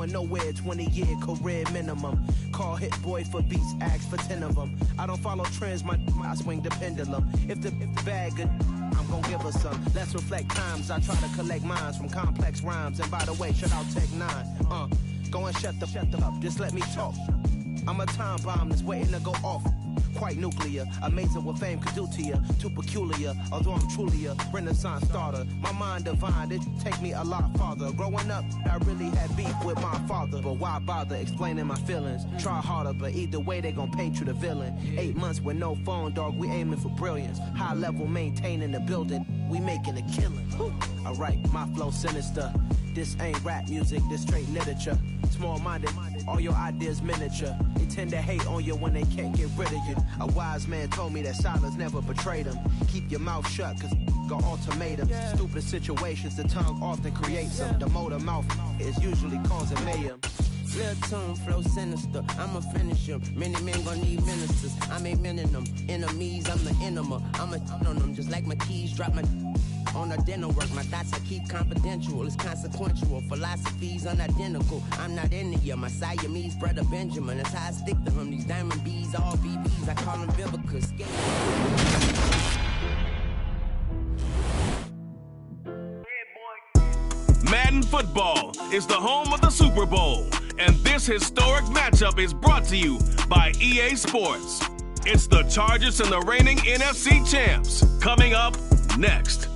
going nowhere, 20-year career minimum. Call Hit Boy for beats, ask for 10 of them. I don't follow trends, I swing the pendulum. If the bag good, I'm gon' give her some. Let's reflect times, I try to collect minds from complex rhymes. And by the way, shout out Tech 9. Go and shut the up, just let me talk. I'm a time bomb that's waiting to go off. Quite nuclear, amazing what fame could do to you. Too peculiar, although I'm truly a renaissance starter. My mind divine, it take me a lot farther. Growing up, I really had beef with my father. But why bother explaining my feelings? Try harder, but either way they gon' paint you the villain. 8 months with no phone, dog, we aiming for brilliance. High level maintaining the building, we making a killing. Alright, my flow sinister. This ain't rap music, this straight literature. Small-minded, all your ideas miniature. They tend to hate on you when they can't get rid of you. A wise man told me that silence never betrayed him. Keep your mouth shut, cause got ultimatums. Stupid situations, the tongue often creates them. The motor mouth is usually causing mayhem. Real tune, flow sinister, I'ma finish him. Many men gon' need ministers, I'm a men in them. Enemies, I'm the enema, I'm on them. Just like my keys, drop my on a dinner work. My thoughts I keep confidential, it's consequential. Philosophies unidentical, I'm not in it yet. My Siamese brother Benjamin, that's how I stick to him. These diamond bees, all BBs, I call them Vivicus. Madden Football is the home of the Super Bowl, and this historic matchup is brought to you by EA Sports. It's the Chargers and the reigning NFC champs. Coming up next.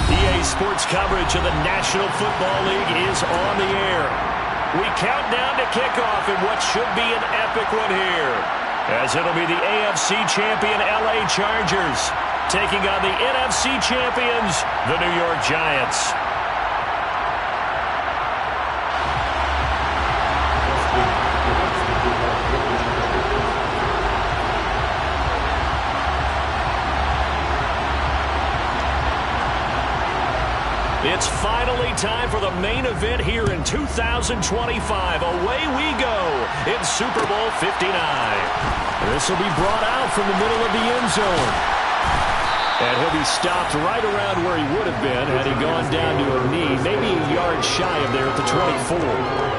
EA Sports coverage of the National Football League is on the air. We count down to kickoff in what should be an epic one here, as it'll be the AFC champion LA Chargers taking on the NFC champions, the New York Giants. It's finally time for the main event here in 2025. Away we go in Super Bowl 59. This will be brought out from the middle of the end zone. And he'll be stopped right around where he would have been had he gone down to a knee, maybe a yard shy of there at the 24.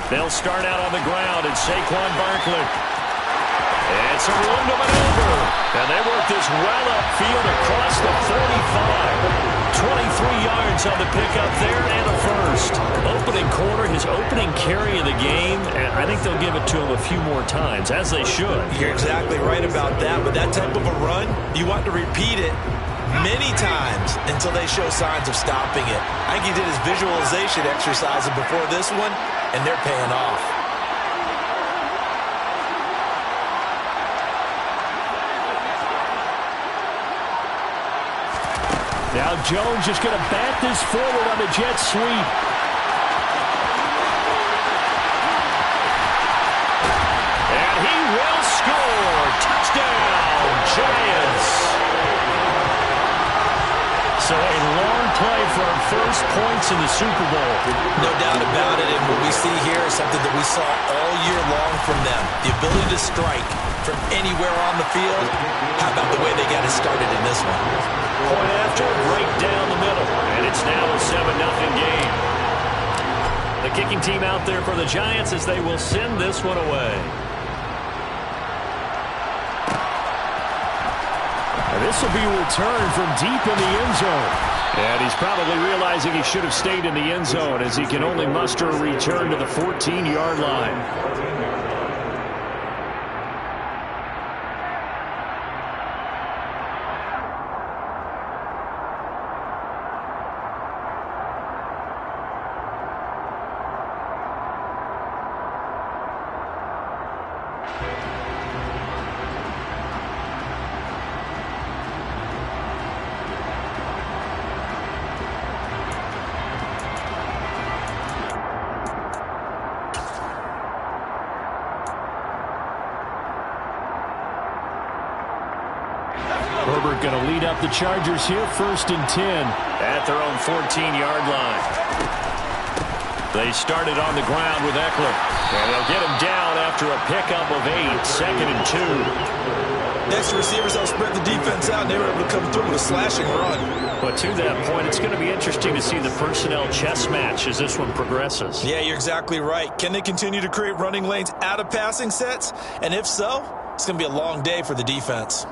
They'll start out on the ground, and Saquon Barkley. It's a room to maneuver. And they work this well upfield across the 45. 23 yards on the pickup there and a first. Opening quarter, his opening carry of the game, and I think they'll give it to him a few more times, as they should. You're exactly right about that. With that type of a run, you want to repeat it many times until they show signs of stopping it. I think he did his visualization exercises before this one, and they're paying off. Now Jones is going to bat this forward on the jet sweep. And he will score. Touchdown, Giants. So a long play for our first points in the Super Bowl. No doubt about it, and what we see here is something that we saw all year long from them. The ability to strike from anywhere on the field. How about the way they got it started in this one? Point after, right down the middle. And it's now a 7-0 game. The kicking team out there for the Giants as they will send this one away. This will be a return from deep in the end zone. And he's probably realizing he should have stayed in the end zone as he can only muster a return to the 14-yard line. Herbert going to lead up the Chargers here, 1st and 10. At their own 14-yard line. They started on the ground with Eckler. And they'll get him down after a pickup of 8, 2nd and 2. Next receivers helped spread the defense out, and they were able to come through with a slashing run. But to that point, it's going to be interesting to see the personnel chess match as this one progresses. Yeah, you're exactly right. Can they continue to create running lanes out of passing sets? And if so, it's going to be a long day for the defense.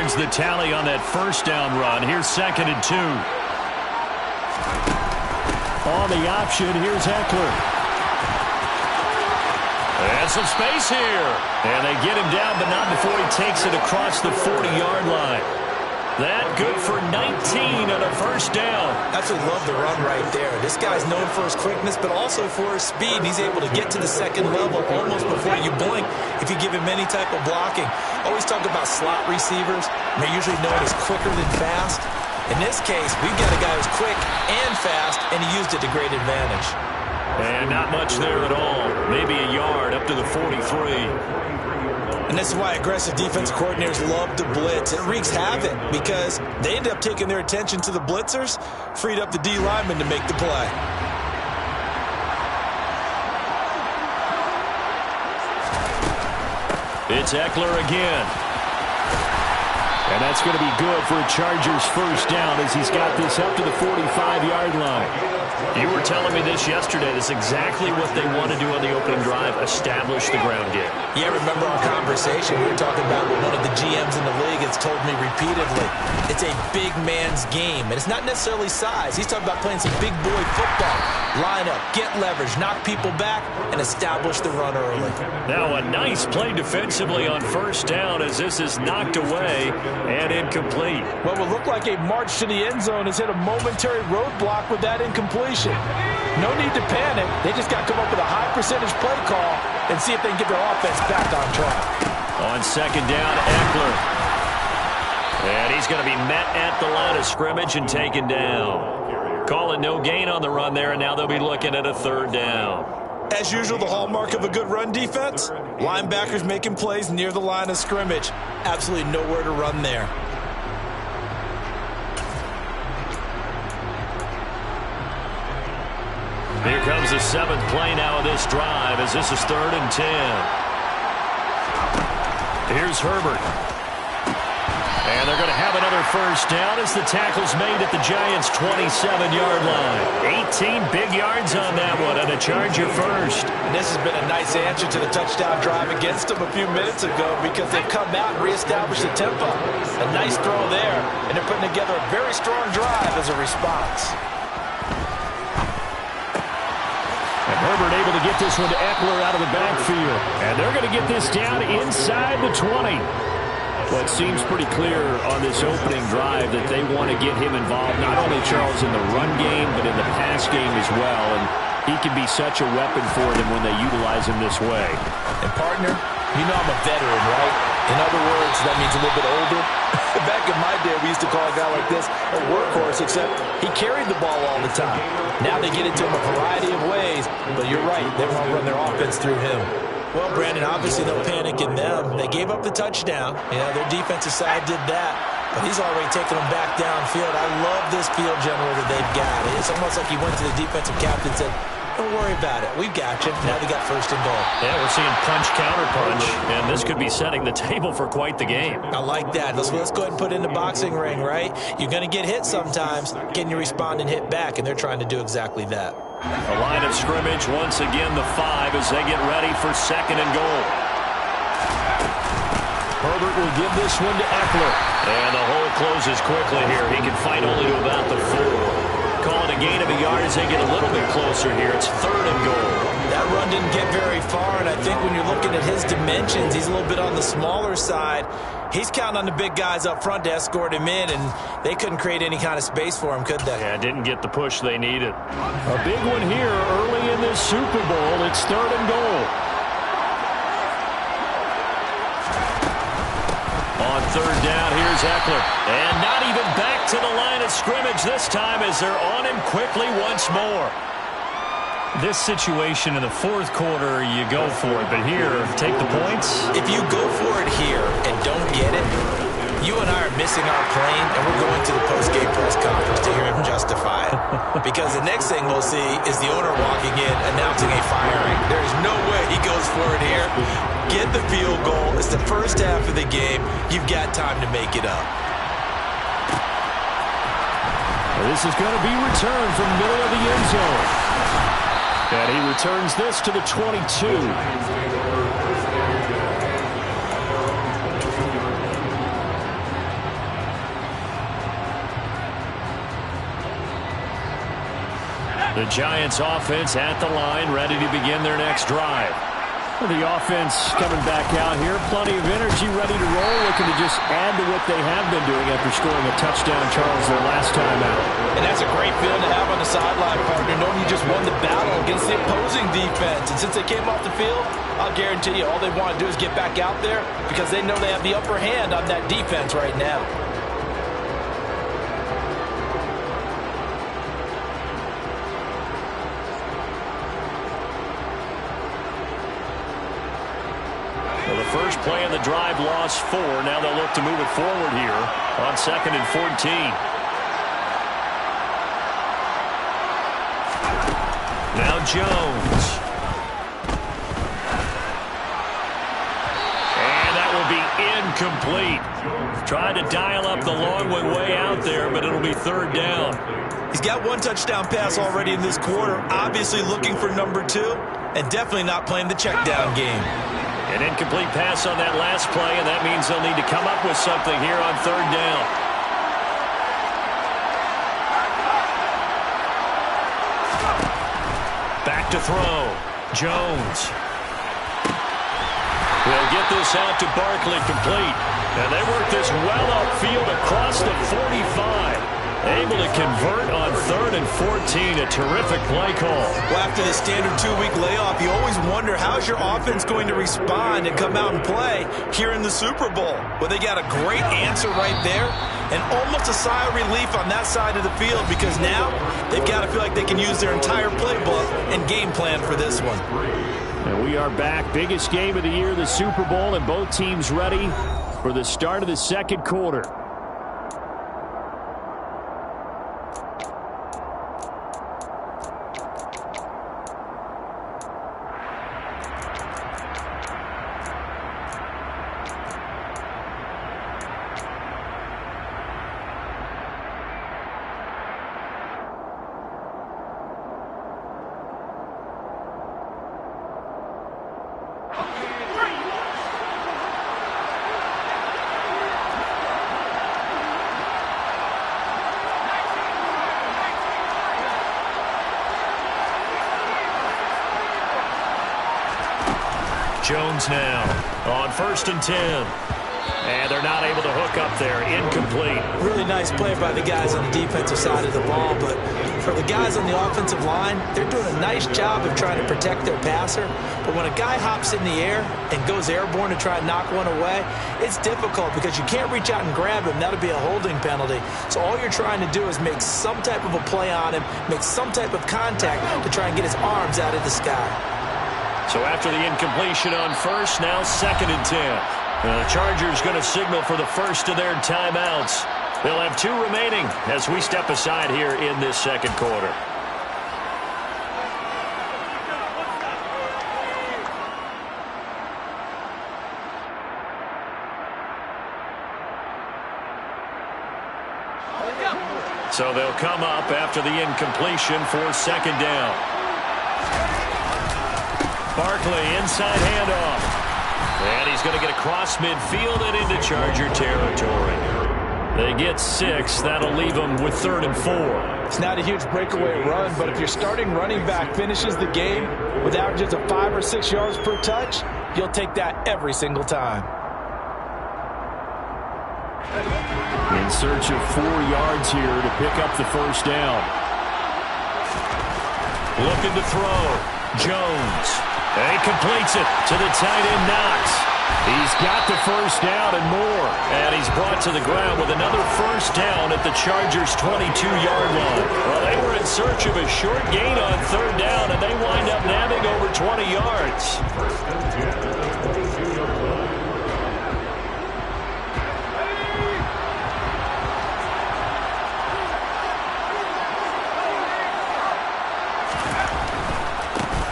The tally on that first down run. Here's 2nd and 2. On the option, here's Eckler. And some space here. And they get him down, but not before he takes it across the 40-yard line. That good for 19 on a first down. Absolutely love the run right there. This guy's known for his quickness, but also for his speed. He's able to get to the second level almost before you blink if you give him any type of blocking. Always talk about slot receivers. They're usually known as quicker than fast. In this case, we've got a guy who's quick and fast, and he used it to great advantage. And not much there at all. Maybe a yard up to the 43. And this is why aggressive defensive coordinators love to blitz. It wreaks havoc because they end up taking their attention to the blitzers, freed up the D lineman to make the play. It's Eckler again. And that's going to be good for a Chargers first down as he's got this up to the 45-yard line. You were telling me this yesterday. That's exactly what they want to do on the opening drive, establish the ground game. Yeah, remember our conversation? We were talking about what one of the GMs in the league has told me repeatedly. It's a big man's game, and it's not necessarily size. He's talking about playing some big boy football. Line up, get leverage, knock people back, and establish the run early. Now a nice play defensively on first down as this is knocked away and incomplete. What will look like a march to the end zone has hit a momentary roadblock with that incompletion. No need to panic. They just got to come up with a high percentage play call and see if they can get their offense back on track. On second down, Eckler. And he's going to be met at the line of scrimmage and taken down. Calling no gain on the run there, and now they'll be looking at a third down. As usual, the hallmark of a good run defense, linebackers making plays near the line of scrimmage. Absolutely nowhere to run there. Here comes the 7th play now of this drive as this is 3rd and 10. Here's Herbert. And they're going to have another first down as the tackle's made at the Giants' 27-yard line. 18 big yards on that one and a Charger first. And this has been a nice answer to the touchdown drive against them a few minutes ago because they've come out and reestablished the tempo. A nice throw there, and they're putting together a very strong drive as a response. And Herbert able to get this one to Eckler out of the backfield. And they're going to get this down inside the 20. Well, it seems pretty clear on this opening drive that they want to get him involved, not only, Charles, in the run game, but in the pass game as well. And he can be such a weapon for them when they utilize him this way. And, partner, you know I'm a veteran, right? In other words, that means a little bit older. Back in my day, we used to call a guy like this a workhorse, except he carried the ball all the time. Now they get into him a variety of ways, but you're right. They want to run their offense through him. Well, Brandon, obviously no panic in them. They gave up the touchdown. You know, their defensive side did that. But he's already taking them back downfield. I love this field general that they've got. It's almost like he went to the defensive captain and said, don't worry about it. We've got you. Now they got first and goal. Yeah, we're seeing punch, counter punch, and this could be setting the table for quite the game. I like that. Let's go ahead and put it in the boxing ring, right? You're going to get hit sometimes. Can you respond and hit back? And they're trying to do exactly that. A line of scrimmage, once again the 5 as they get ready for second and goal. Herbert will give this one to Eckler. And the hole closes quickly here. He can fight only to about the 4. Calling a a gain of a yard as they get a little bit closer here. It's 3rd and goal. That run didn't get very far, and I think when you're looking at his dimensions, he's a little bit on the smaller side. He's counting on the big guys up front to escort him in, and they couldn't create any kind of space for him, could they? Yeah, didn't get the push they needed. A big one here early in this Super Bowl. It's 3rd and goal. On 3rd down, here's Eckler. And not even back to the line of scrimmage this time as they're on him quickly once more. This situation in the 4th quarter, you go for it. But here, take the points. If you go for it here and don't get it, you and I are missing our plane, and we're going to the post-game press conference to hear him justify it. Because the next thing we'll see is the owner walking in, announcing a firing. There's no way he goes for it here. Get the field goal. It's the first half of the game. You've got time to make it up. This is going to be returned from the middle of the end zone. And he returns this to the 22. The Giants offense at the line, ready to begin their next drive. The offense coming back out here, plenty of energy, ready to roll, looking to just add to what they have been doing after scoring a touchdown, Charles, their last time out. And that's a great feeling to have on the sideline, partner, knowing you just won the battle against the opposing defense. And since they came off the field, I'll guarantee you all they want to do is get back out there because they know they have the upper hand on that defense right now. First play of the drive, lost 4. Now they'll look to move it forward here on 2nd and 14. Now Jones. And that will be incomplete. Tried to dial up the long one way out there, but it'll be 3rd down. He's got 1 touchdown pass already in this quarter, obviously looking for number 2, and definitely not playing the check down game. An incomplete pass on that last play, and that means they'll need to come up with something here on 3rd down. Back to throw. Jones. They'll get this out to Barkley, complete. And they work this well upfield across the 45. Able to convert on 3rd and 14. A terrific play call. Well, after the standard 2-week layoff, you always wonder how's your offense going to respond and come out and play here in the Super Bowl. Well, they got a great answer right there and almost a sigh of relief on that side of the field because now they've got to feel like they can use their entire playbook and game plan for this one. And we are back. Biggest game of the year, the Super Bowl, and both teams ready for the start of the 2nd quarter. Jones now on 1st and 10. And they're not able to hook up there. Incomplete. Really nice play by the guys on the defensive side of the ball, but for the guys on the offensive line, they're doing a nice job of trying to protect their passer. But when a guy hops in the air and goes airborne to try and knock one away, it's difficult because you can't reach out and grab him. That'll be a holding penalty. So all you're trying to do is make some type of a play on him, make some type of contact to try and get his arms out of the sky. So after the incompletion on 1st, now 2nd and 10. The Chargers going to signal for the first of their timeouts. They'll have 2 remaining as we step aside here in this 2nd quarter. So they'll come up after the incompletion for 2nd down. Barkley inside handoff. And he's going to get across midfield and into Charger territory. They get 6. That'll leave them with 3rd and 4. It's not a huge breakaway run, but if your starting running back finishes the game with averages of 5 or 6 yards per touch, you'll take that every single time. In search of 4 yards here to pick up the first down. Looking to throw. Jones. And he completes it to the tight end, Knox. He's got the first down and more. And he's brought to the ground with another first down at the Chargers' 22-yard line. Well, they were in search of a short gain on 3rd down, and they wind up nabbing over 20 yards.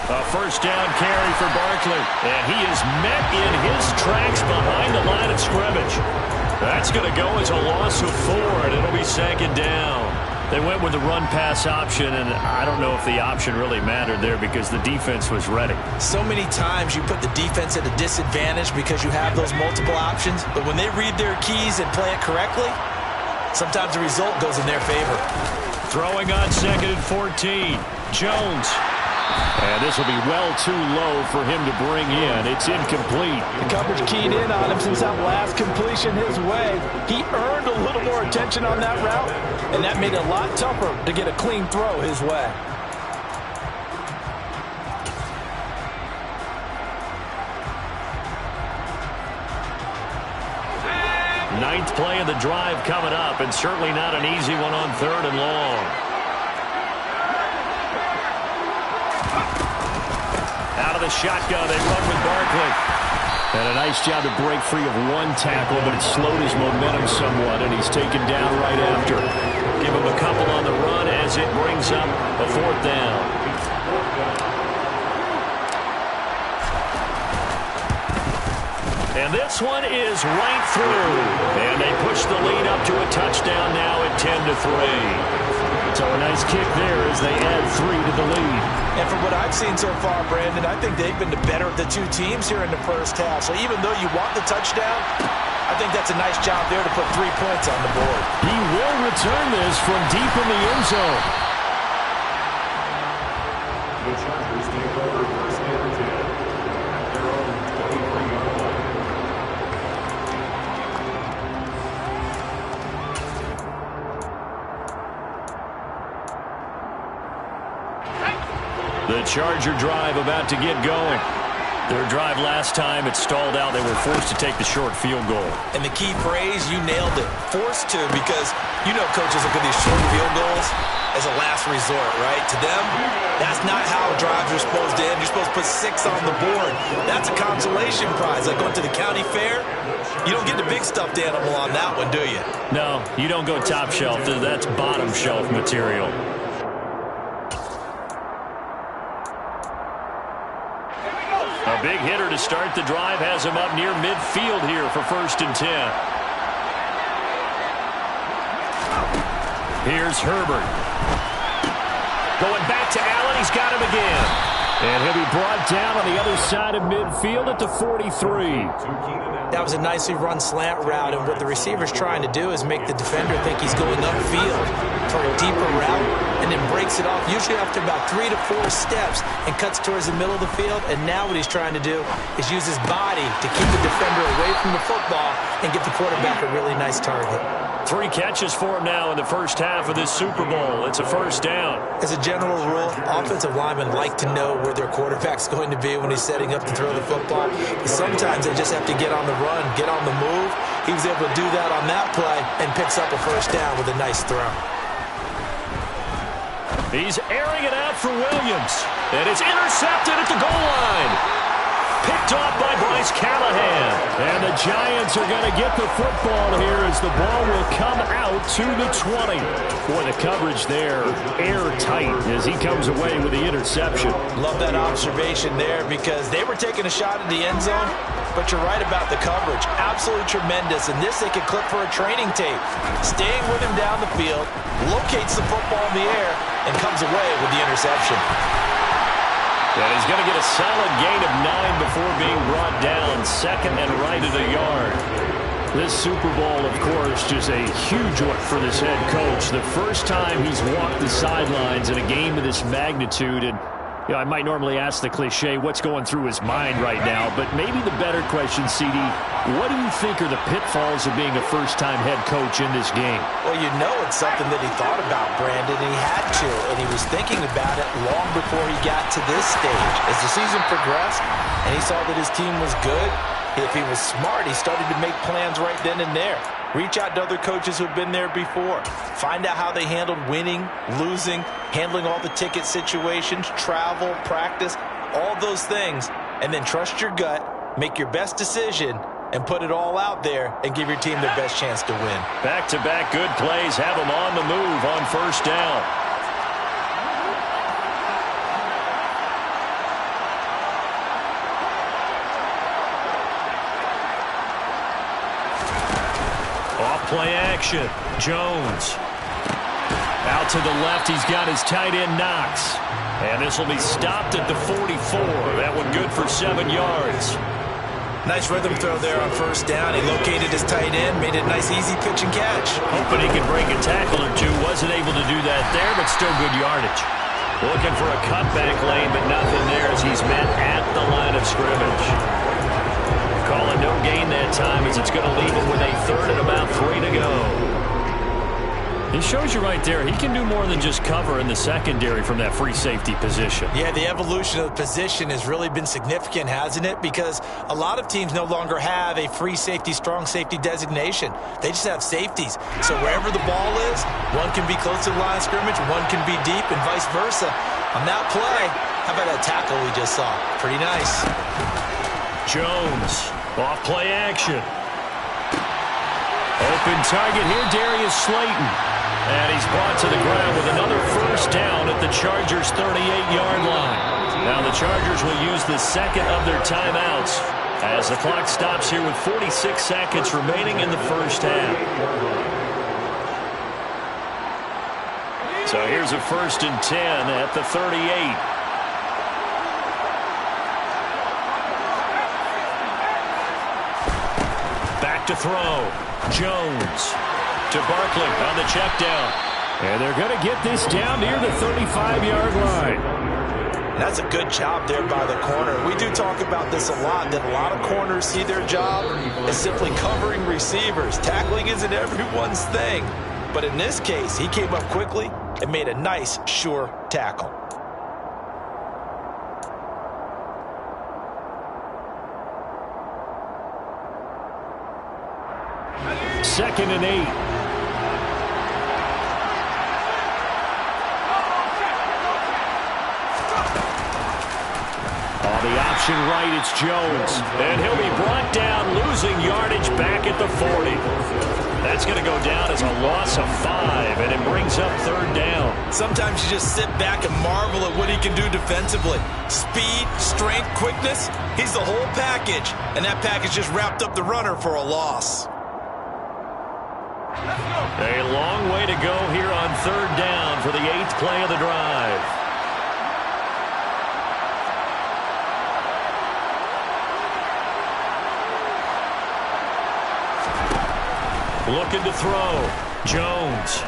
A first down carry for Barkley. And he is met in his tracks behind the line of scrimmage. That's going to go as a loss of 4, and it'll be 2nd down. They went with the run-pass option, and I don't know if the option really mattered there because the defense was ready. So many times you put the defense at a disadvantage because you have those multiple options, but when they read their keys and play it correctly, sometimes the result goes in their favor. Throwing on 2nd and 14. Jones. And this will be well too low for him to bring in. It's incomplete. The coverage keyed in on him since that last completion his way. He earned a little more attention on that route, and that made it a lot tougher to get a clean throw his way. Ninth play of the drive coming up, and certainly not an easy one on 3rd and long. Out of the shotgun, they run with Barkley. And a nice job to break free of one tackle, but it slowed his momentum somewhat, and he's taken down right after. Give him a couple on the run as it brings up a 4th down. And this one is right through. And they push the lead up to a touchdown now at 10-3. So a nice kick there as they add 3 to the lead. And from what I've seen so far, Brandon, I think they've been the better of the 2 teams here in the first half. So even though you want the touchdown, I think that's a nice job there to put 3 points on the board. He will return this from deep in the end zone. The Chargers take over 1st and 10 at their own 23-yard line. The Charger drive about to get going. Their drive last time, it stalled out. They were forced to take the short field goal. And the key phrase, you nailed it. Forced to, because you know coaches look at these short field goals as a last resort, right? To them, that's not how drives are supposed to end. You're supposed to put 6 on the board. That's a consolation prize. Like going to the county fair, you don't get the big stuffed animal on that one, do you? No, you don't go top shelf. That's bottom shelf material. A big hitter to start the drive has him up near midfield here for 1st and 10. Here's Herbert. Going back to Allen. He's got him again. And he'll be brought down on the other side of midfield at the 43. That was a nicely run slant route, and what the receiver's trying to do is make the defender think he's going upfield for a deeper route, and then breaks it off, usually after about 3 to 4 steps, and cuts towards the middle of the field. And now what he's trying to do is use his body to keep the defender away from the football and get the quarterback a really nice target. 3 catches for him now in the first half of this Super Bowl. It's a first down. As a general rule, offensive linemen like to know where their quarterback's going to be when he's setting up to throw the football. But sometimes they just have to get on the run, get on the move. He was able to do that on that play and picks up a first down with a nice throw. He's airing it out for Williams. And it's intercepted at the goal line. Picked off by Bryce Callahan. And the Giants are going to get the football here as the ball will come out to the 20. Boy, the coverage there airtight as he comes away with the interception. Love that observation there because they were taking a shot at the end zone, but you're right about the coverage. Absolutely tremendous. And this they could clip for a training tape. Staying with him down the field, locates the football in the air, and comes away with the interception. And he's going to get a solid gain of 9 before being brought down. 2nd and right at a yard. This Super Bowl, of course, just a huge one for this head coach. The first time he's walked the sidelines in a game of this magnitude. And I might normally ask the cliche, what's going through his mind right now? But maybe the better question, CD, what do you think are the pitfalls of being a first-time head coach in this game? Well, you know it's something that he thought about, Brandon, and he had to. And he was thinking about it long before he got to this stage. As the season progressed and he saw that his team was good, if he was smart, he started to make plans right then and there. Reach out to other coaches who've been there before. Find out how they handled winning, losing, handling all the ticket situations, travel, practice, all those things. And then trust your gut, make your best decision, and put it all out there and give your team their best chance to win. Back-to-back good plays have them on the move on first down. Play action. Jones. Out to the left. He's got his tight end Knox. And this will be stopped at the 44. That one good for 7 yards. Nice rhythm throw there on first down. He located his tight end, made it a nice easy pitch and catch. Hoping he can break a tackle or two. Wasn't able to do that there, but still good yardage. Looking for a cutback lane, but nothing there as he's met at the line of scrimmage. Calling no gain that time as it's going to leave him with a third and about 3 to go. He shows you right there, he can do more than just cover in the secondary from that free safety position. Yeah, the evolution of the position has really been significant, hasn't it? Because a lot of teams no longer have a free safety, strong safety designation. They just have safeties. So wherever the ball is, one can be close to the line of scrimmage, one can be deep, and vice versa. On that play, how about that tackle we just saw? Pretty nice. Jones, off play action. Open target here, Darius Slayton. And he's brought to the ground with another first down at the Chargers' 38-yard line. Now the Chargers will use the second of their timeouts as the clock stops here with 46 seconds remaining in the first half. So here's a 1st and 10 at the 38. To throw. Jones to Barkley on the check down. And they're going to get this down near the 35-yard line. That's a good job there by the corner. We do talk about this a lot, that a lot of corners see their job as simply covering receivers. Tackling isn't everyone's thing. But in this case, he came up quickly and made a nice, sure tackle. 2nd and 8. On the option right, it's Jones. And he'll be brought down, losing yardage back at the 40. That's going to go down as a loss of 5, and it brings up 3rd down. Sometimes you just sit back and marvel at what he can do defensively. Speed, strength, quickness, he's the whole package. And that package just wrapped up the runner for a loss. A long way to go here on 3rd down for the 8th play of the drive. Looking to throw. Jones.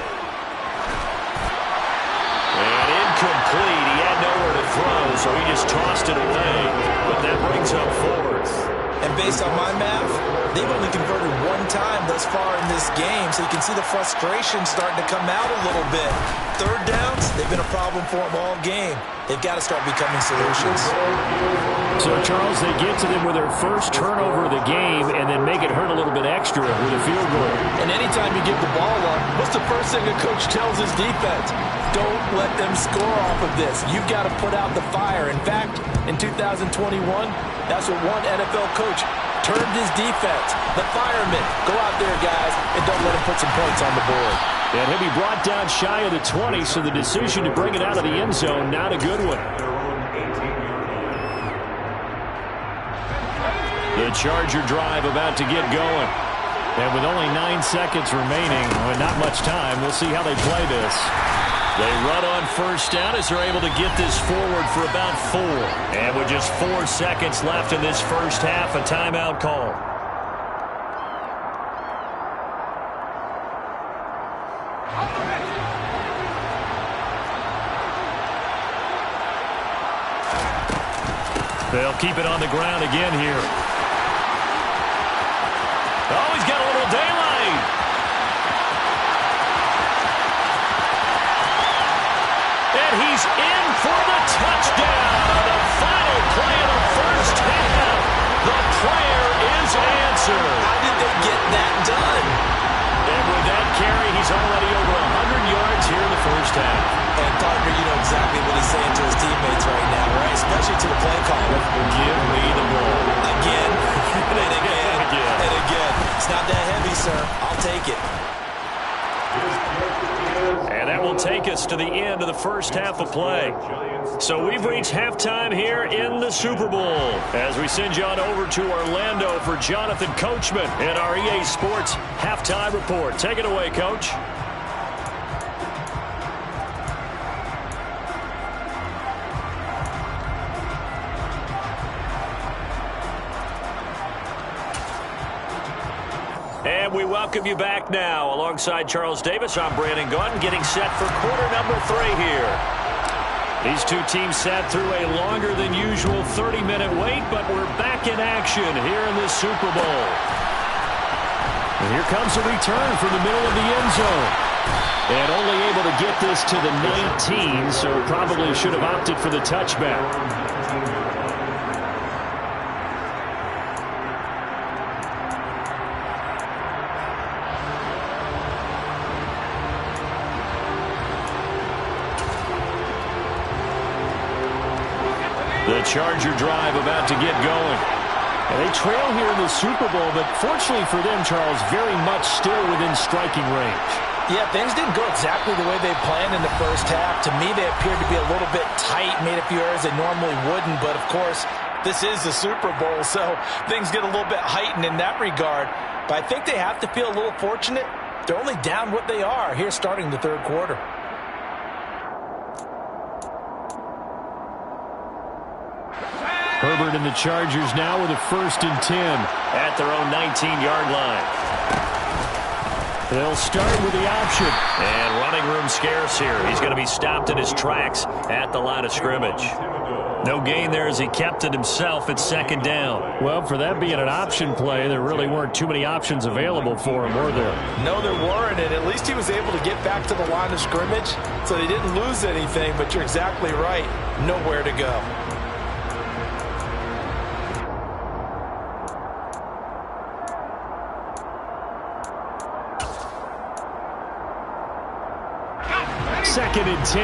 And incomplete. He had nowhere to throw, so he just tossed it away. But that brings up 4th. And based on my math, they've only converted 1 time thus far in this game, so you can see the frustration starting to come out a little bit. 3rd downs, they've been a problem for them all game. They've got to start becoming solutions. So, Charles, they get to them with their first turnover of the game and then make it hurt a little bit extra with a field goal. And anytime you give the ball up, what's the first thing a coach tells his defense? Don't let them score off of this. You've got to put out the fire. In fact, in 2021, that's what one NFL coach termed his defense. The firemen. Go out there, guys, and don't let them put some points on the board. And he'll be brought down shy of the 20, so the decision to bring it out of the end zone, not a good one. The Charger drive about to get going. And with only 9 seconds remaining, well, not much time, we'll see how they play this. They run on first down as they're able to get this forward for about 4. And with just 4 seconds left in this first half, a timeout call. They'll keep it on the ground again here. Oh, he's got a little daylight. And he's in for the touchdown on the final play of the first half. The prayer is answered. How did they get that done? And with that carry, he's already over 100 yards here in the first half. And partner, you know exactly what he's saying to his teammates right now, right? Especially to the play caller. Give me the ball. Again, and again, and again. It's not that heavy, sir. I'll take it. And that will take us to the end of the first half of play. So we've reached halftime here in the Super Bowl as we send you on over to Orlando for Jonathan Coachman in our EA Sports Halftime Report. Take it away, Coach. And we welcome you back now. Alongside Charles Davis, I'm Brandon Gaudin, getting set for quarter number 3 here. These two teams sat through a longer than usual 30-minute wait, but we're back in action here in the Super Bowl. And here comes a return from the middle of the end zone. And only able to get this to the 19, so probably should have opted for the touchback. The Charger drive about to get going. And they trail here in the Super Bowl, but fortunately for them, Charles, very much still within striking range. Yeah, things didn't go exactly the way they planned in the first half. To me, they appeared to be a little bit tight, made a few errors they normally wouldn't. But, of course, this is the Super Bowl, so things get a little bit heightened in that regard. But I think they have to feel a little fortunate. They're only down what they are here starting the third quarter. Herbert and the Chargers now with a 1st and 10 at their own 19-yard line. They'll start with the option. And running room scarce here. He's going to be stopped in his tracks at the line of scrimmage. No gain there as he kept it himself at 2nd down. Well, for that being an option play, there really weren't too many options available for him, were there? No, there weren't, and at least he was able to get back to the line of scrimmage, so they didn't lose anything, but you're exactly right. Nowhere to go. Second and 10.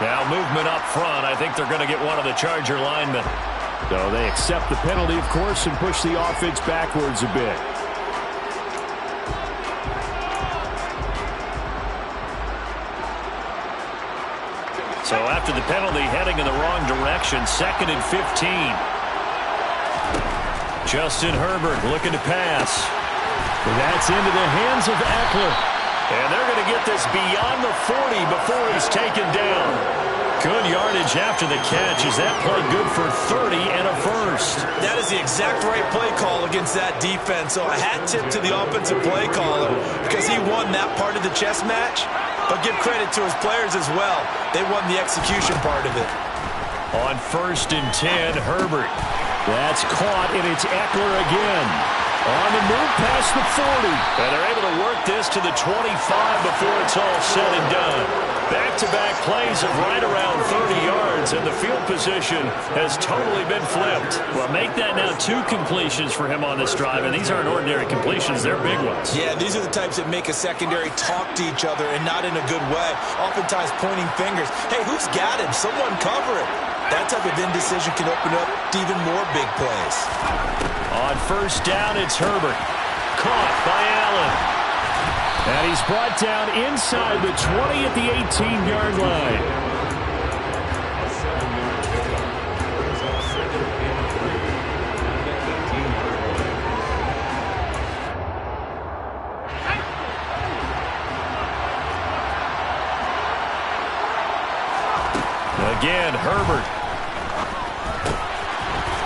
Now movement up front. I think they're going to get one of the Charger linemen. So they accept the penalty, of course, and push the offense backwards a bit. So after the penalty, heading in the wrong direction, 2nd and 15. Justin Herbert looking to pass. And that's into the hands of Eckler. And they're going to get this beyond the 40 before he's taken down. Good yardage after the catch. Is that play good for 30 and a 1st? That is the exact right play call against that defense. So a hat tip to the offensive play caller because he won that part of the chess match. But give credit to his players as well. They won the execution part of it. On 1st and 10, Herbert. That's caught, and it's Eckler again. On the move past the 40. And they're able to work this to the 25 before it's all said and done. Back-to-back plays of right around 30 yards, and the field position has totally been flipped. Well, make that now 2 completions for him on this drive, and these aren't ordinary completions. They're big ones. Yeah, these are the types that make a secondary talk to each other and not in a good way. Oftentimes pointing fingers. Hey, who's got him? Someone cover it. That type of indecision can open up to even more big plays. On 1st down, it's Herbert. Caught by Allen. And he's brought down inside the 20 at the 18-yard line. Again, Herbert.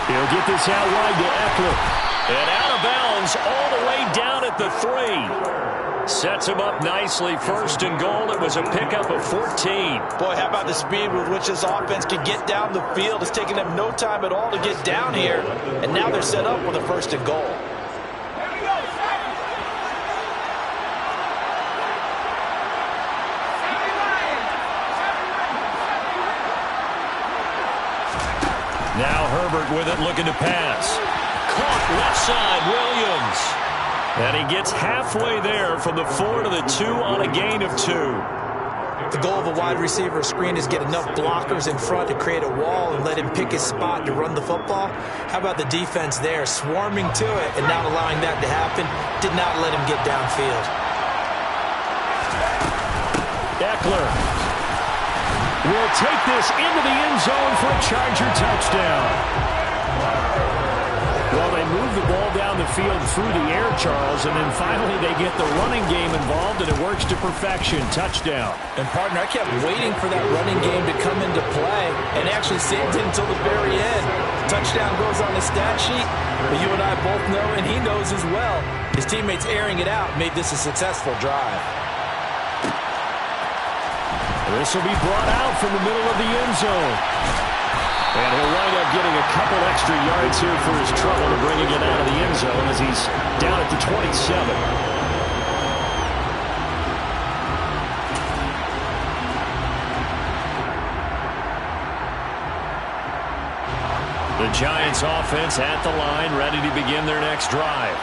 He'll get this out wide to Eckler. And out of bounds all the way down at the 3. Sets him up nicely. First and goal. It was a pickup of 14. Boy, how about the speed with which this offense can get down the field? It's taking them no time at all to get down here. And now they're set up with a first and goal. Now Herbert with it, looking to pass. Caught left side, Williams. And he gets halfway there from the 4 to the 2 on a gain of 2. The goal of a wide receiver screen is get enough blockers in front to create a wall and let him pick his spot to run the football. How about the defense there, swarming to it and not allowing that to happen? Did not let him get downfield. Eckler will take this into the end zone for a Charger touchdown. Well, they move the ball down the field through the air, Charles, and then finally they get the running game involved, and it works to perfection. Touchdown. And, partner, I kept waiting for that running game to come into play and actually saved it until the very end. Touchdown goes on the stat sheet, but you and I both know, and he knows as well, his teammates airing it out made this a successful drive. This will be brought out from the middle of the end zone. And he'll wind up getting a couple extra yards here for his trouble to bringing it out of the end zone as he's down at the 27. The Giants offense at the line, ready to begin their next drive.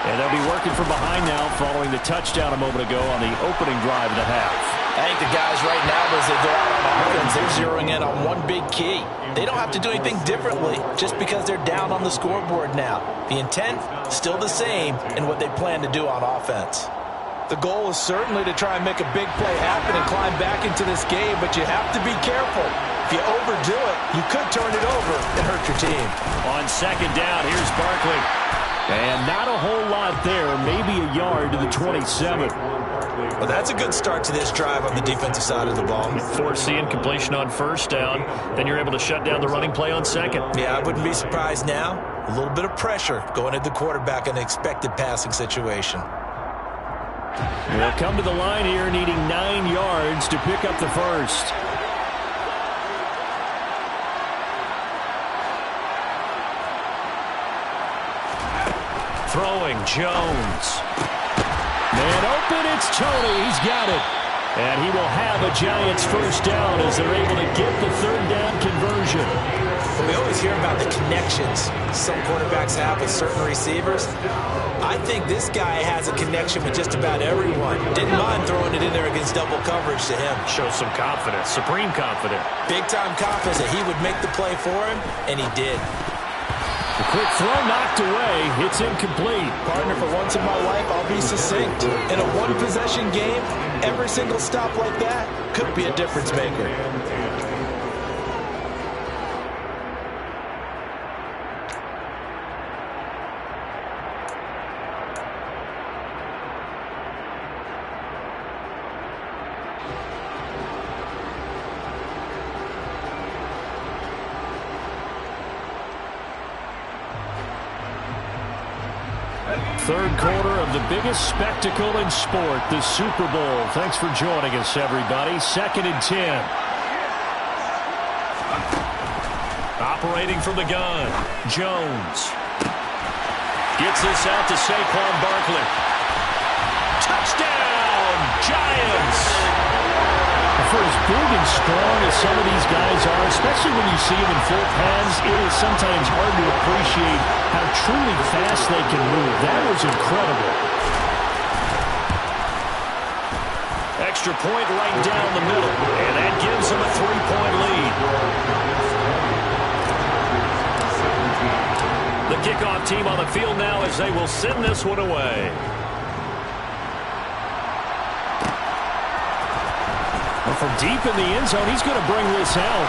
And they'll be working from behind now following the touchdown a moment ago on the opening drive of the half. I think the guys right now, as they go out on offense, they're zeroing in on one big key. They don't have to do anything differently just because they're down on the scoreboard now. The intent, still the same in what they plan to do on offense. The goal is certainly to try and make a big play happen and climb back into this game, but you have to be careful. If you overdo it, you could turn it over and hurt your team. On second down, here's Barkley. And not a whole lot there, maybe a yard to the 27. Well, that's a good start to this drive on the defensive side of the ball. Force the incompletion on first down. Then you're able to shut down the running play on second. Yeah, I wouldn't be surprised now. A little bit of pressure going at the quarterback in an expected passing situation. They'll come to the line here needing 9 yards to pick up the first. Throwing, Jones. Man open, it's Tony. He's got it. And he will have a Giants first down as they're able to get the third down conversion. We always hear about the connections some quarterbacks have with certain receivers. I think this guy has a connection with just about everyone. Didn't mind throwing it in there against double coverage to him. Shows some confidence, supreme confidence. Big-time confidence that he would make the play for him, and he did. The quick throw knocked away. It's incomplete. Partner, for once in my life, I'll be succinct. In a one-possession game, every single stop like that could be a difference maker. Third quarter of the biggest spectacle in sport, the Super Bowl. Thanks for joining us, everybody. 2nd and 10. Operating from the gun, Jones. Gets this out to Saquon Barkley. Touchdown, Giants! For as big and strong as some of these guys are, especially when you see them in full pads, it is sometimes hard to appreciate how truly fast they can move. That was incredible. Extra point right down the middle, and that gives them a 3-point lead. The kickoff team on the field now as they will send this one away. From deep in the end zone, he's going to bring this out.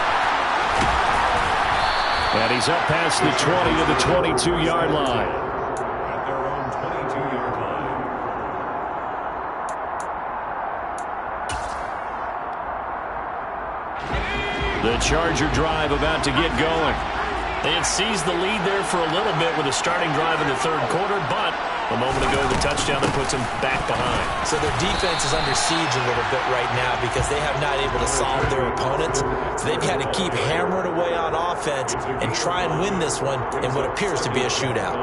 And he's up past the 20 to the 22-yard line. At their own 22-yard line. The Charger drive about to get going. They had seized the lead there for a little bit with a starting drive in the third quarter, but A moment ago, the touchdown that puts them back behind. So their defense is under siege a little bit right now because they have not able to solve their opponents. So they've had to keep hammering away on offense and try and win this one in what appears to be a shootout.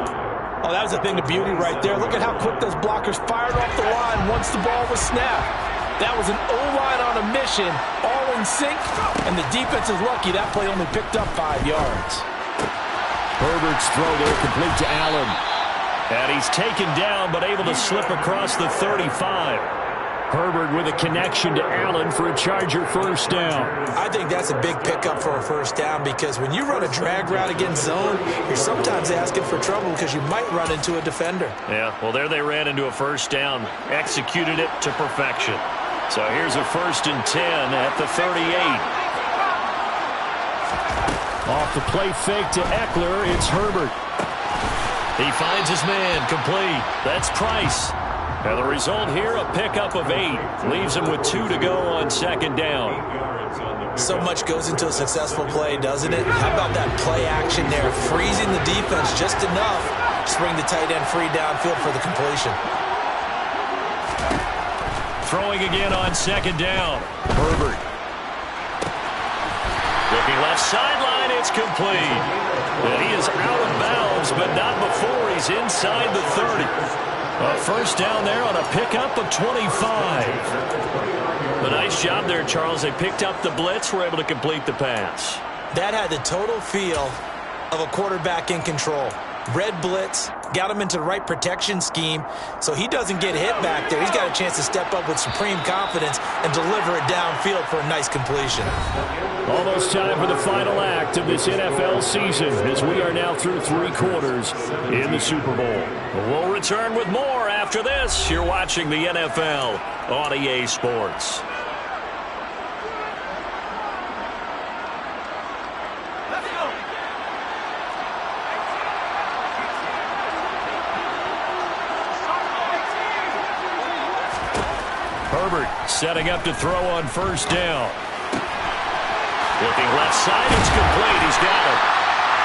Oh, that was a thing of beauty right there. Look at how quick those blockers fired off the line once the ball was snapped. That was an O-line on a mission, all in sync, and the defense is lucky that play only picked up 5 yards. Herbert's throw there complete to Allen. And he's taken down, but able to slip across the 35. Herbert with a connection to Allen for a Charger first down. I think that's a big pickup for a first down because when you run a drag route against zone, you're sometimes asking for trouble because you might run into a defender. Yeah, well, there they ran into a first down, executed it to perfection. So here's a 1st and 10 at the 38. Off the play fake to Eckler, it's Herbert. He finds his man, complete. That's Price. And the result here, a pickup of 8. Leaves him with 2 to go on 2nd down. So much goes into a successful play, doesn't it? How about that play action there? Freezing the defense just enough to bring the tight end free downfield for the completion. Throwing again on 2nd down. Herbert. Looking left sideline, it's complete. And he is out of bounds, but not before he's inside the 30. A first down there on a pickup of 25. A nice job there, Charles. They picked up the blitz, were able to complete the pass. That had the total feel of a quarterback in control. Red blitz, got him into the right protection scheme, so he doesn't get hit back there. He's got a chance to step up with supreme confidence and deliver it downfield for a nice completion. Almost time for the final act of this NFL season as we are now through 3 quarters in the Super Bowl. We'll return with more after this. You're watching the NFL on EA Sports. Herbert setting up to throw on first down. Looking left side, it's complete. He's got it.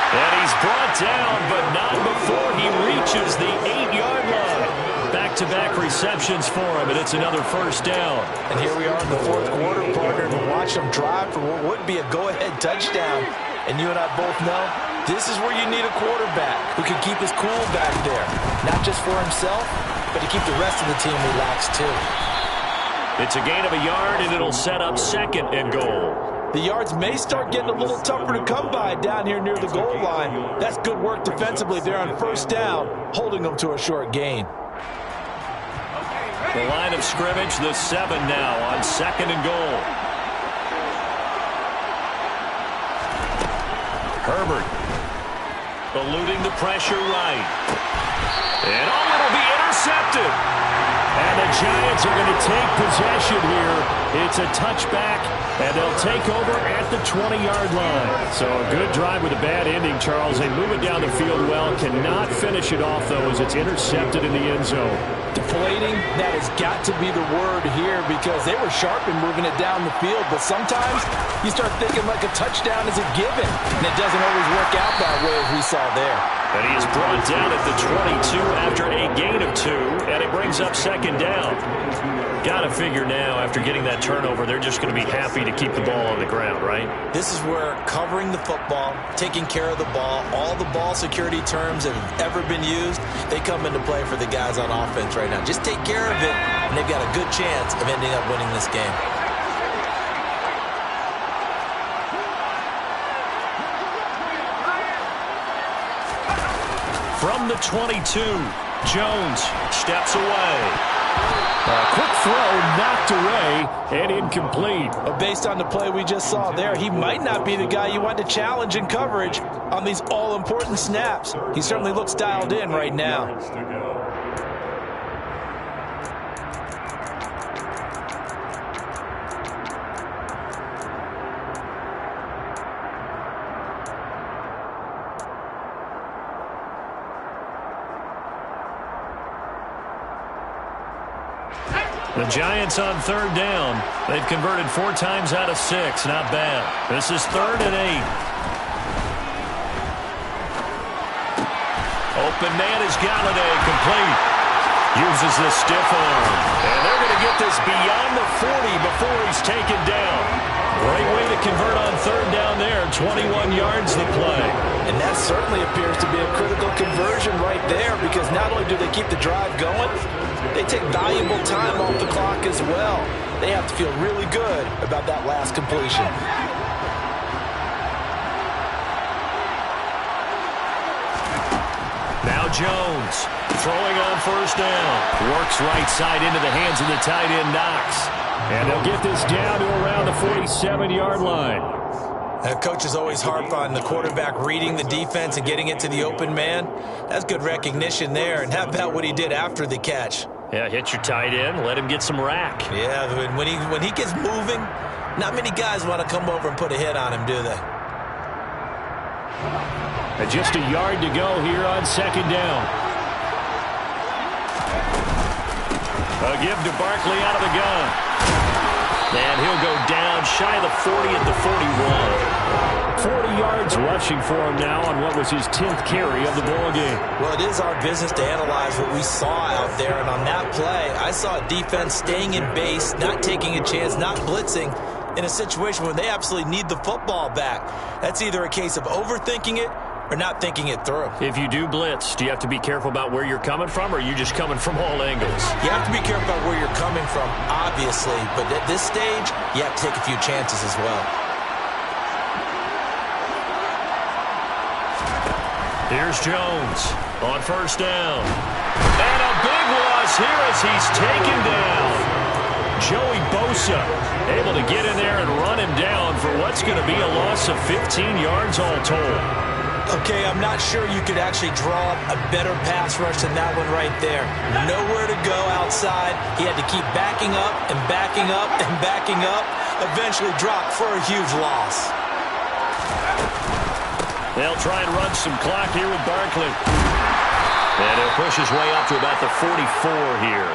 And he's brought down, but not before he reaches the 8-yard line. Back-to-back receptions for him, and it's another first down. And here we are in the 4th quarter, partner, and watch him drive for what would be a go-ahead touchdown. And you and I both know this is where you need a quarterback who can keep his cool back there. Not just for himself, but to keep the rest of the team relaxed too. It's a gain of a yard, and it'll set up 2nd and goal. The yards may start getting a little tougher to come by down here near the goal line. That's good work defensively there on first down, holding them to a short gain. The line of scrimmage, the 7 now on 2nd and goal. Herbert eluding the pressure right. And it'll be intercepted. And the Giants are going to take possession here. It's a touchback, and they'll take over at the 20-yard line. So a good drive with a bad ending, Charles. They move it down the field well, cannot finish it off, though, as it's intercepted in the end zone. Deflating, that has got to be the word here because they were sharp in moving it down the field, but sometimes you start thinking like a touchdown is a given, and it doesn't always work out that way as we saw there. And he is brought down at the 22 after a gain of 2, and it brings up 2nd down. Got to figure now, after getting that turnover, they're just going to be happy to keep the ball on the ground, right? This is where covering the football, taking care of the ball, all the ball security terms that have ever been used, they come into play for the guys on offense right now. Just take care of it, and they've got a good chance of ending up winning this game. From the 22, Jones steps away. A quick throw knocked away and incomplete. But based on the play we just saw there, he might not be the guy you want to challenge in coverage on these all-important snaps. He certainly looks dialed in right now. The Giants on 3rd down. They've converted 4 times out of 6. Not bad. This is 3rd and 8. Open man is Galladay, complete. Uses the stiff arm. And they're going to get this beyond the 40 before he's taken down. Great way to convert on third down there. 21 yards the play. And that certainly appears to be a critical conversion right there, because not only do they keep the drive going, they take valuable time off the clock as well. They have to feel really good about that last completion. Now Jones throwing on first down. Works right side into the hands of the tight end, Knox. And they'll get this down to around the 47-yard line. Coaches always harp on the quarterback reading the defense and getting it to the open man. That's good recognition there. And how about what he did after the catch? Yeah, hit your tight end, let him get some rack. Yeah, when he gets moving, not many guys want to come over and put a hit on him, do they? And just a yard to go here on second down. A give to Barkley out of the gun. And he'll go down shy of the 40 at the 41. 40 yards rushing for him now on what was his 10th carry of the ball game. Well, it is our business to analyze what we saw out there. And on that play, I saw a defense staying in base, not taking a chance, not blitzing in a situation where they absolutely need the football back. That's either a case of overthinking it or not thinking it through. If you do blitz, do you have to be careful about where you're coming from, or are you just coming from all angles? You have to be careful about where you're coming from, obviously, but at this stage, you have to take a few chances as well. Here's Jones on first down. And a big loss here as he's taken down. Joey Bosa able to get in there and run him down for what's going to be a loss of 15 yards all told. Okay, I'm not sure you could actually draw a better pass rush than that one right there. Nowhere to go outside. He had to keep backing up and backing up and backing up. Eventually dropped for a huge loss. They'll try and run some clock here with Barkley. And he'll push his way up to about the 44 here.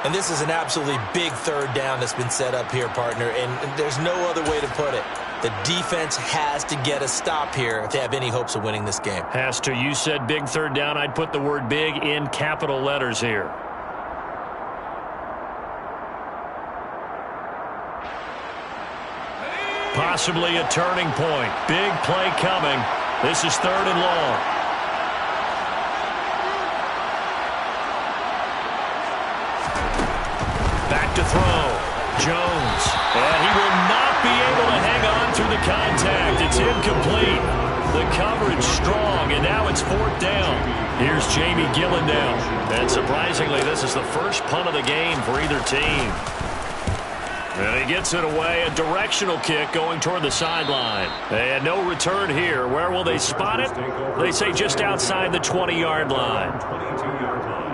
And this is an absolutely big third down that's been set up here, partner, and there's no other way to put it. The defense has to get a stop here if they have any hopes of winning this game. Has to. You said big third down. I'd put the word big in capital letters here. Possibly a turning point. Big play coming. This is third and long. Back to throw. Jones. And he will not be able to hang on through the contact. It's incomplete. The coverage strong, and now it's fourth down. Here's Jamie Gillendow. And surprisingly, this is the first punt of the game for either team. And he gets it away, a directional kick going toward the sideline. And no return here. Where will they spot it? They say just outside the 20-yard line. 22-yard line.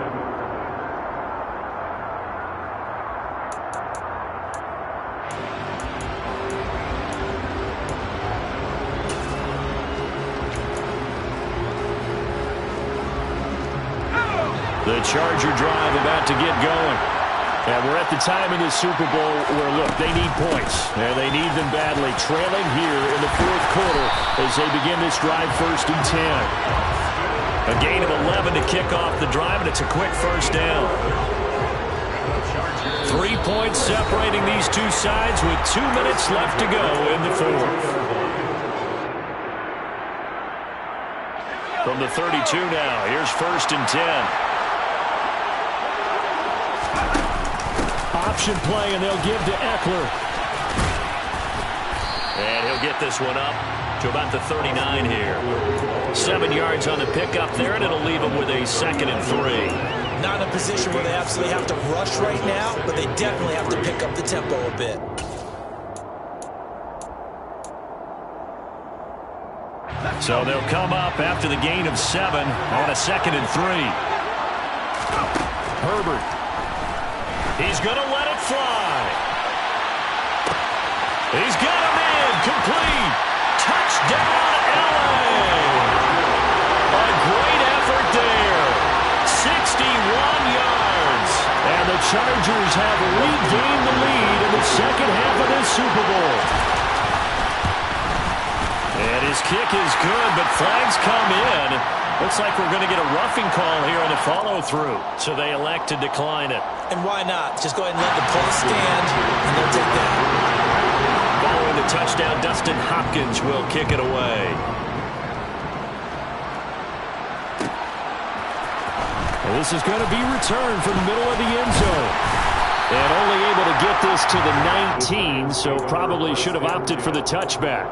The Charger drive about to get going. And we're at the time in this Super Bowl where, look, they need points. And they need them badly. Trailing here in the fourth quarter as they begin this drive first and 10. A gain of 11 to kick off the drive, and it's a quick first down. 3 points separating these two sides with 2 minutes left to go in the fourth. From the 32 now, here's first and 10. Option play, and they'll give to Eckler. And he'll get this one up to about the 39 here. 7 yards on the pickup there, and it'll leave him with a 2nd and 3. Not in a position where they absolutely have to rush right now, but they definitely have to pick up the tempo a bit. So they'll come up after the gain of 7 on a 2nd and 3. Herbert. He's going to let it fly. He's got him in. Complete. Touchdown, LA. A great effort there. 61 yards. And the Chargers have regained the lead in the second half of this Super Bowl. And his kick is good, but flags come in. Looks like we're going to get a roughing call here on the follow-through, so they elect to decline it. And why not? Just go ahead and let the play stand, and they'll take that. Following the touchdown, Dustin Hopkins will kick it away. Well, this is going to be returned from the middle of the end zone. And only able to get this to the 19, so probably should have opted for the touchback.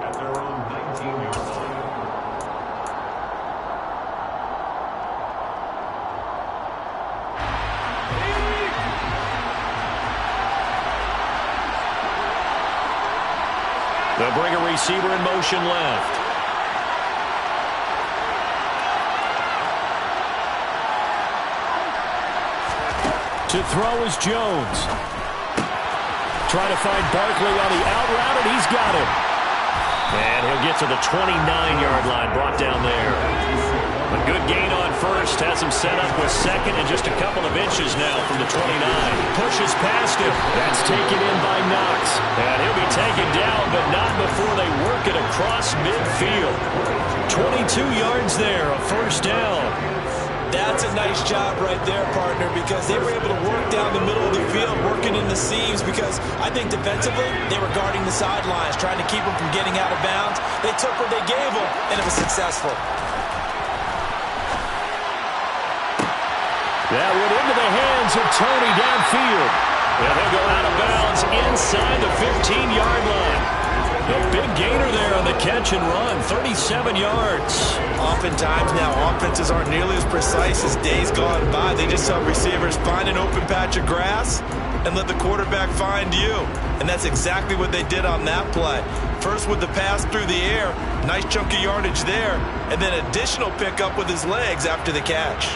They'll bring a receiver in motion left. To throw is Jones. Trying to find Barkley on the out route, and he's got him. And he'll get to the 29-yard line, brought down there. A good gain on first, has him set up with second and just a couple of inches now from the 29. Pushes past him. That's taken in by Knox. And he'll be taken down, but not before they work it across midfield. 22 yards there, a first down. That's a nice job right there, partner, because they were able to work down the middle of the field, working in the seams, because I think defensively they were guarding the sidelines, trying to keep them from getting out of bounds. They took what they gave them, and it was successful. That went into the hands of Tony downfield. And he'll go out of bounds inside the 15-yard line. A big gainer there on the catch and run, 37 yards. Oftentimes now, offenses aren't nearly as precise as days gone by. They just help receivers find an open patch of grass and let the quarterback find you. And that's exactly what they did on that play. First with the pass through the air, nice chunk of yardage there, and then additional pickup with his legs after the catch.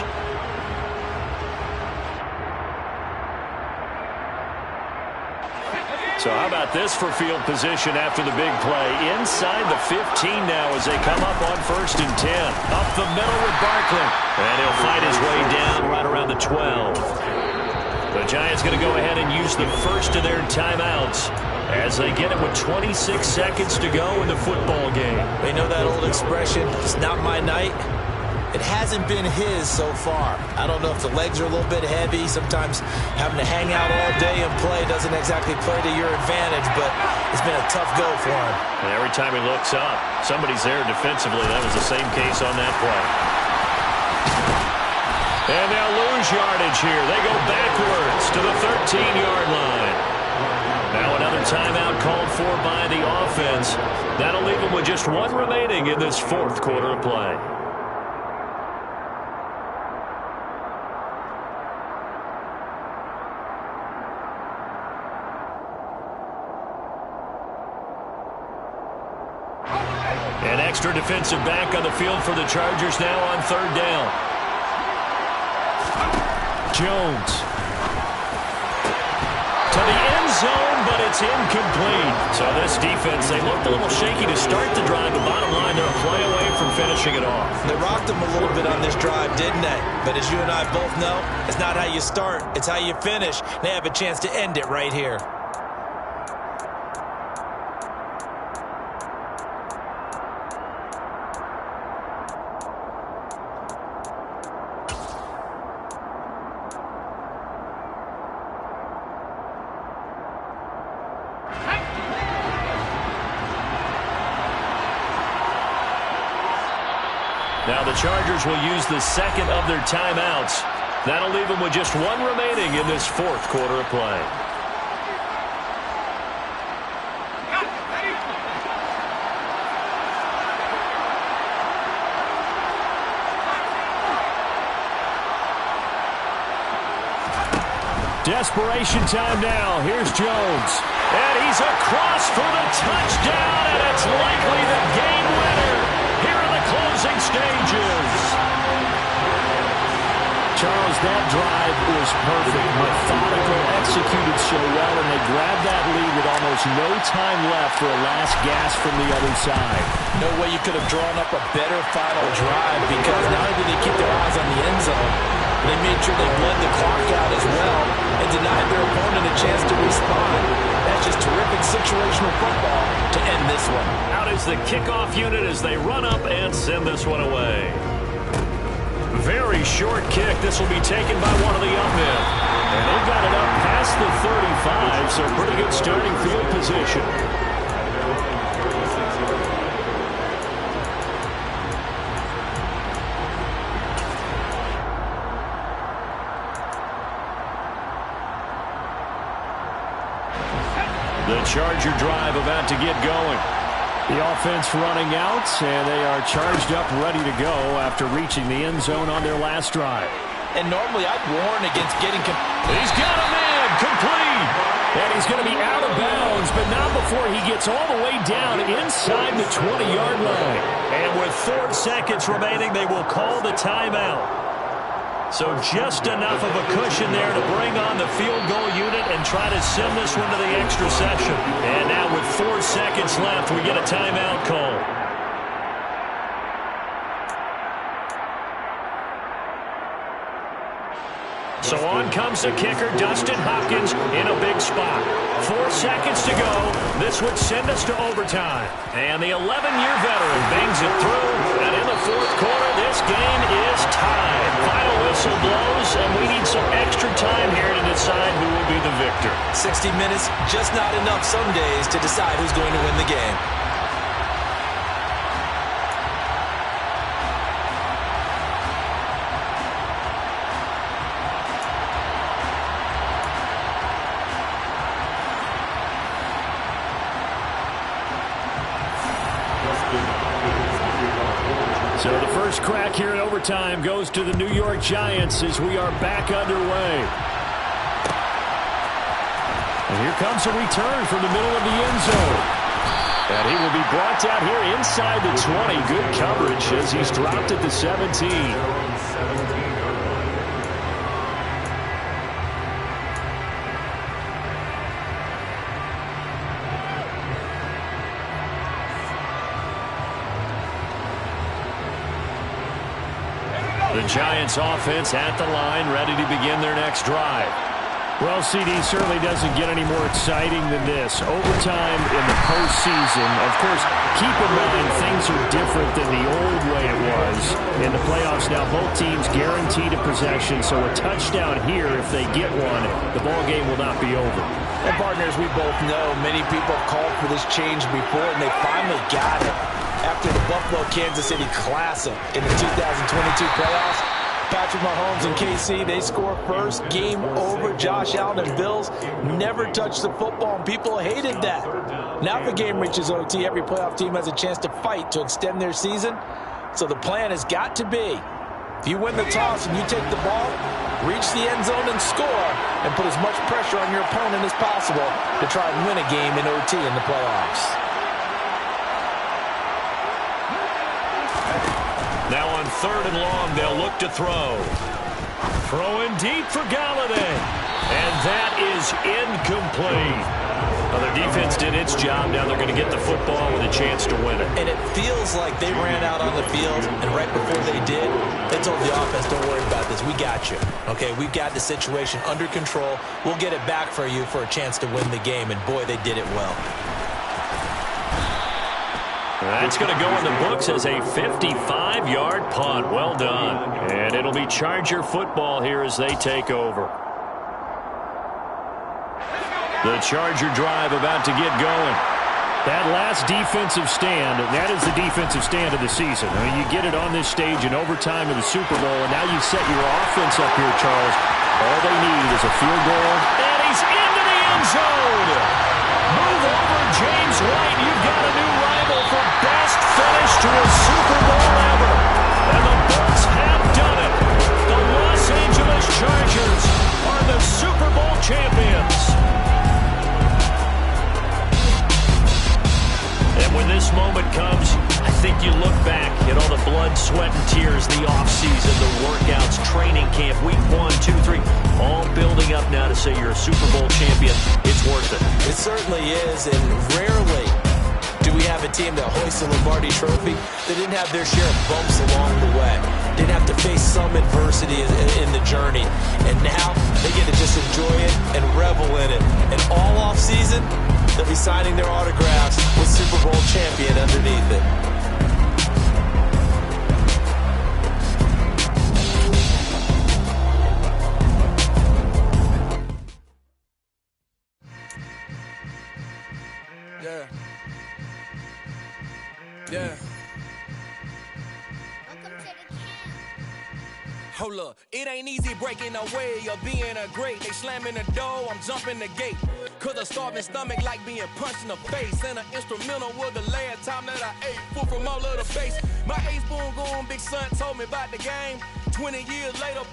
So how about this for field position after the big play? Inside the 15 now as they come up on 1st and 10. Up the middle with Barkley. And he'll fight his way down right around the 12. The Giants going to go ahead and use the first of their timeouts as they get it with 26 seconds to go in the football game. They know that old expression, it's not my night. It hasn't been his so far. I don't know if the legs are a little bit heavy. Sometimes having to hang out all day and play doesn't exactly play to your advantage, but it's been a tough go for him. And every time he looks up, somebody's there defensively. That was the same case on that play. And they'll lose yardage here. They go backwards to the 13-yard line. Now another timeout called for by the offense. That'll leave them with just one remaining in this 4th quarter of play. An extra defensive back on the field for the Chargers now on 3rd down. Jones. To the end zone, but it's incomplete. So this defense, they looked a little shaky to start the drive. The bottom line, they're a play away from finishing it off. They rocked them a little bit on this drive, didn't they? But as you and I both know, it's not how you start, it's how you finish. They have a chance to end it right here. Now the Chargers will use the second of their timeouts. That'll leave them with just one remaining in this 4th quarter of play. Desperation time now. Here's Jones. And he's across for the touchdown, and it's likely the game winner here in the closing stages. Charles, that drive was perfect. Methodical, executed so well, and they grabbed that lead with almost no time left for a last gasp from the other side. No way you could have drawn up a better final drive, because not only did they keep their eyes on the end zone, they made sure they bled the clock out as well and denied their opponent a chance to respond. That's just terrific situational football to end this one. Out is the kickoff unit as they run up and send this one away. very short kick. This will be taken by one of the young men. And they've got it up past the 35, so pretty good starting field position. The Charger drive about to get going. The offense running out, and they are charged up, ready to go after reaching the end zone on their last drive. And normally I'd warn against getting... He's got a man, complete. And he's going to be out of bounds, but not before he gets all the way down inside the 20-yard line. And with 4 seconds remaining, they will call the timeout. So just enough of a cushion there to bring on the field goal unit and try to send this one to the extra session. And now with 4 seconds left, we get a timeout call. So on comes the kicker, Dustin Hopkins, in a big spot. 4 seconds to go. This would send us to overtime. And the 11-year veteran bangs it through. And in the fourth quarter, this game is tied. Final whistle blows, and we need some extra time here to decide who will be the victor. 60 minutes, just not enough some days to decide who's going to win the game. So the first crack here in overtime goes to the New York Giants as we are back underway. And here comes a return from the middle of the end zone. And he will be brought down here inside the 20. Good coverage as he's dropped at the 17. The Giants offense at the line, ready to begin their next drive. Well, CD certainly doesn't get any more exciting than this. Overtime in the postseason. Of course, keep in mind things are different than the old way it was. In the playoffs now, both teams guaranteed a possession, so a touchdown here, if they get one, the ball game will not be over. And partners, we both know many people have called for this change before, and they finally got it. After the Buffalo-Kansas City Classic in the 2022 playoffs, Patrick Mahomes and KC, they score first. Game over. Josh Allen and Bills never touched the football, and people hated that. Now the game reaches OT. Every playoff team has a chance to fight to extend their season. So the plan has got to be, if you win the toss and you take the ball, reach the end zone and score, and put as much pressure on your opponent as possible to try and win a game in OT in the playoffs. Now on 3rd and long, they'll look to throw. Throwing deep for Galladay. And that is incomplete. Well, their defense did its job. Now they're going to get the football with a chance to win it. And it feels like they ran out on the field, and right before they did, they told the offense, don't worry about this. We got you. Okay, we've got the situation under control. We'll get it back for you for a chance to win the game. And, boy, they did it well. That's going to go in the books as a 55-yard punt. Well done. And it'll be Charger football here as they take over. The Charger drive about to get going. That last defensive stand, and that is the defensive stand of the season. I mean, you get it on this stage in overtime of the Super Bowl, and now you set your offense up here, Charles. All they need is a field goal. And he's into the end zone. Move over, James White. You've got a new rival for best finish to a Super Bowl ever. And the Bucs have done it. The Los Angeles Chargers are the Super Bowl champions. And when this moment comes, I think you look back at all the blood, sweat, and tears, the offseason, the workouts, training camp, week 1, 2, 3, all building up now to say you're a Super Bowl champion. It's worth it. It certainly is, and rarely do we have a team that hoists the Lombardi Trophy that didn't have their share of bumps along the way, didn't have to face some adversity in the journey, and now they get to just enjoy it and revel in it. And all offseason, they'll be signing their autographs with Super Bowl champion underneath it. It ain't easy breaking away or being a great. They slamming the door, I'm jumping the gate. Cause a starving stomach like being punched in the face. And an instrumental was the last time that I ate food from all of the base. My ace boom goon, big son told me about the game. 20 years later,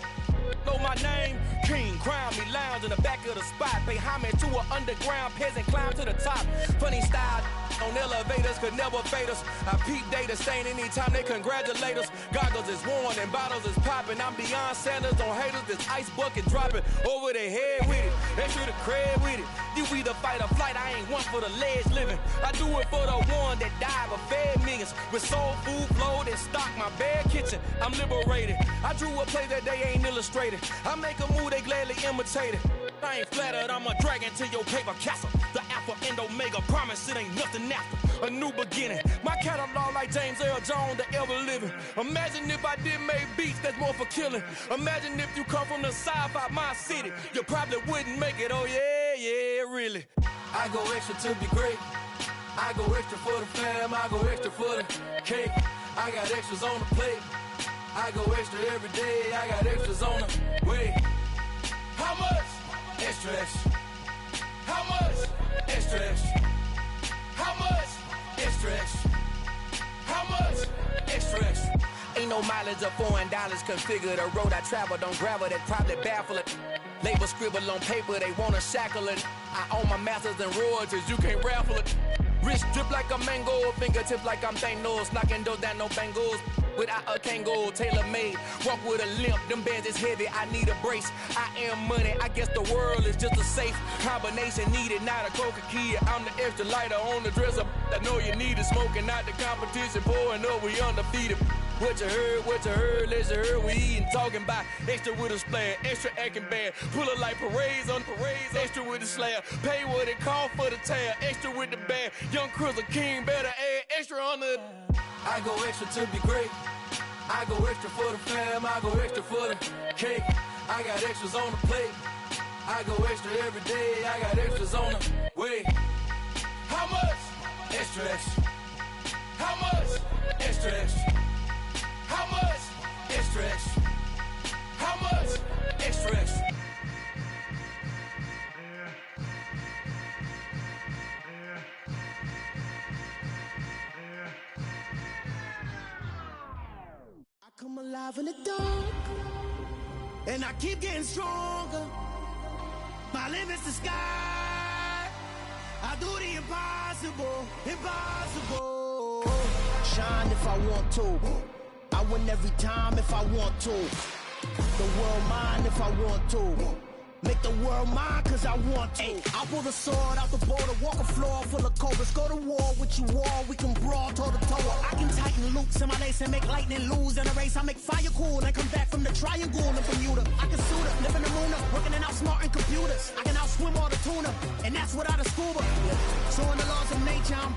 know my name. King, crown me, lounge in the back of the spot. Pay homage to an underground peasant, climb to the top. Funny style on elevators could never fade us. I peep data stain anytime they congratulate us. Goggles is worn and bottles is popping. I'm beyond Sanders on haters, this ice bucket dropping over their head with it. They should have cred with it. You either fight or flight, I ain't one for the ledge living. I do it for the one that died but fed millions. With soul food flowed and stock my bare kitchen. I'm liberated. I drew a play that they ain't illustrated. I make a move, they gladly imitate it. I ain't flattered, I'm a dragon to your paper castle. The Alpha and Omega, promise it ain't nothing after. A new beginning. My catalog like James Earl Jones, the ever living. Imagine if I did make beats that's more for killing. Imagine if you come from the sci-fi, my city. You probably wouldn't make it, oh yeah, really. I go extra to be great. I go extra for the fam, I go extra for the cake. I got extras on the plate. I go extra every day, I got extras on the way. How much? Extra, extra. How much? Extra, extra. How much? Extra, extra. How much? Extra, extra. Ain't no mileage of $4 configure the road I travel. Don't gravel that probably baffle it. Label scribble on paper, they wanna shackle it. I own my masters and royalties, you can't raffle it. Wrist drip like a mango, fingertip like I'm Thanos. Knocking those down, no bangles. Without a Kango, tailor-made. Walk with a limp, them bands is heavy, I need a brace. I am money, I guess the world is just a safe combination needed, not a coca key. I'm the extra lighter on the dresser. I know you need it, smoking out the competition, pouring up, we undefeated. What you heard, let's hear we eatin', talking about extra with a splash, extra acting bad, pull it like parades on parades, extra with the slab, pay what it cost for the tab, extra with the band, young Chris a king, better add extra on the. I go extra to be great, I go extra for the fam, I go extra for the cake, I got extras on the plate, I go extra every day, I got extras on the way. How much? Extra, extra. How much? Extra, extra. How much? Extra, extra. How much? Extra, extra. I come alive in the dark, and I keep getting stronger. My limit's the sky. I do the impossible, impossible. Shine if I want to. I win every time if I want to. The world mine if I want to. Make the world mine cause I want to. I'll pull the sword out the border, walk a floor full of cobras. Go to war with you all, we can brawl toe to toe. I can tighten loops in my lace and make lightning lose in a race. I make fire cool and come back from the triangle in Bermuda. I can suit up, live in the moon up, working and outsmarting computers. I can outswim all the tuna, and that's without a scuba. So in the laws of nature, I'm